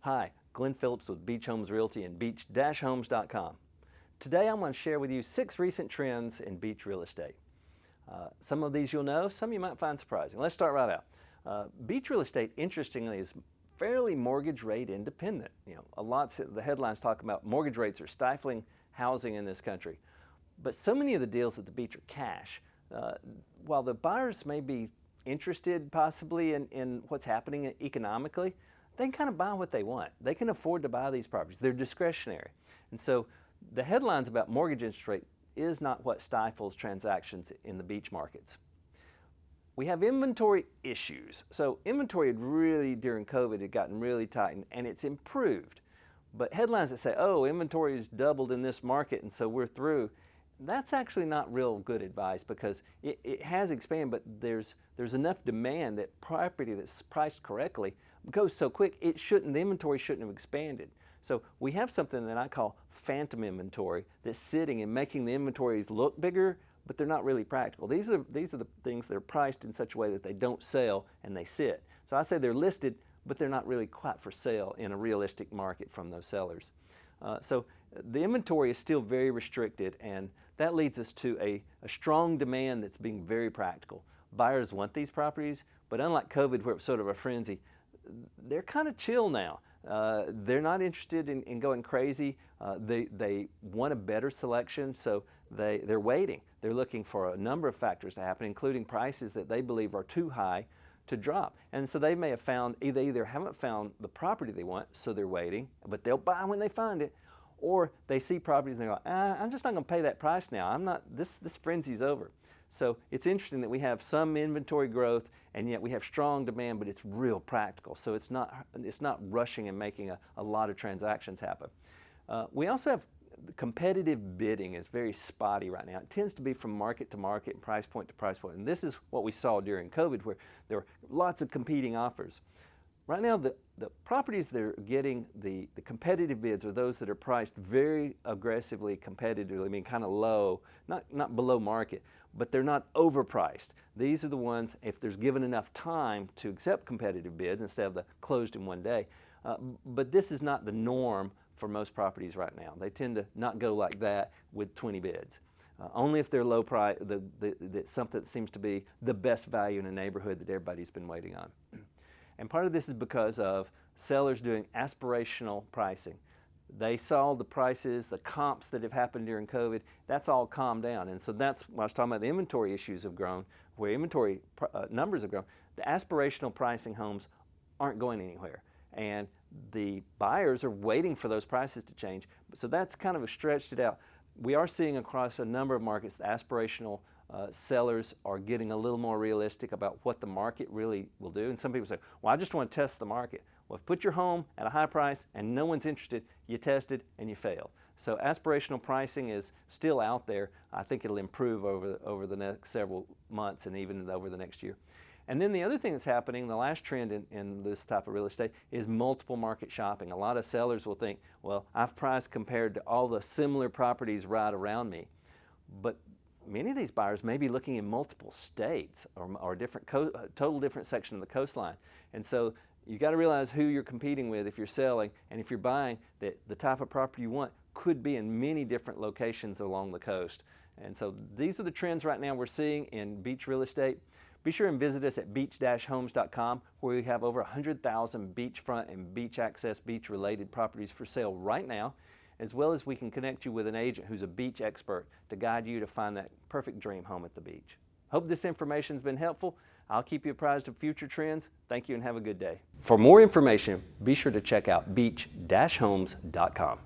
Hi, Glenn Phillips with Beach Homes Realty and beach-homes.com. Today I'm going to share with you 6 recent trends in beach real estate. Some of these you'll know, some you might find surprising. Let's start right out. Beach real estate, interestingly, is fairly mortgage rate independent. The headlines talk about mortgage rates are stifling housing in this country. But so many of the deals at the beach are cash. While the buyers may be interested possibly in what's happening economically, they can kind of buy what they want. They can afford to buy these properties. They're discretionary. And so the headlines about mortgage interest rate is not what stifles transactions in the beach markets. We have inventory issues. So inventory had really, during COVID, had gotten really tight and it's improved. But headlines that say, oh, inventory has doubled in this market and so we're through, that's actually not real good advice because it has expanded, but there's enough demand that property that's priced correctly goes so quick, the inventory shouldn't have expanded. So we have something that I call phantom inventory that's sitting and making the inventories look bigger, but they're not really practical. These are the things that are priced in such a way that they don't sell and they sit. So I say they're listed, but they're not really quite for sale in a realistic market from those sellers. So the inventory is still very restricted, and that leads us to a strong demand that's being very practical. Buyers want these properties, but unlike COVID where it was sort of a frenzy, they're kind of chill now. They're not interested in going crazy. They want a better selection, so they're waiting. They're looking for a number of factors to happen, including prices that they believe are too high to drop. And so they may have found, they either haven't found the property they want, so they're waiting, but they'll buy when they find it, or they see properties and they go, I'm just not going to pay that price now. This frenzy's over. So it's interesting that we have some inventory growth and yet we have strong demand, but it's real practical. So it's not rushing and making a lot of transactions happen. We also have competitive bidding is very spotty right now. It tends to be from market to market and price point to price point. And this is what we saw during COVID where there were lots of competing offers. Right now, the properties that are getting the competitive bids are those that are priced very aggressively, competitively, I mean kind of low, not below market, but they're not overpriced. These are the ones, if there's given enough time to accept competitive bids instead of the closed in one day. But this is not the norm for most properties right now. They tend to not go like that with 20 bids. Only if they're low price, something that seems to be the best value in a neighborhood that everybody's been waiting on. And part of this is because of sellers doing aspirational pricing. They saw the prices, the comps that have happened during COVID, that's all calmed down. And so that's when I was talking about the inventory issues have grown, where inventory numbers have grown. The aspirational pricing homes aren't going anywhere. And the buyers are waiting for those prices to change. So that's kind of stretched it out. We are seeing across a number of markets the aspirational sellers are getting a little more realistic about what the market really will do. And some people say, well, I just want to test the market. Well, if you put your home at a high price and no one's interested, you tested and you failed. So aspirational pricing is still out there. I think it'll improve over the next several months and even over the next year. And then the other thing that's happening, the last trend in this type of real estate is multiple market shopping. A lot of sellers will think, well, I've priced compared to all the similar properties right around me. But many of these buyers may be looking in multiple states or different total different section of the coastline. And so you got to realize who you're competing with if you're selling, and if you're buying, that the type of property you want could be in many different locations along the coast. And so these are the trends right now we're seeing in beach real estate. Be sure and visit us at beach-homes.com where we have over 100,000 beachfront and beach access beach related properties for sale right now, as well as we can connect you with an agent who's a beach expert to guide you to find that perfect dream home at the beach. Hope this information's been helpful. I'll keep you apprised of future trends. Thank you and have a good day. For more information, be sure to check out beach-homes.com.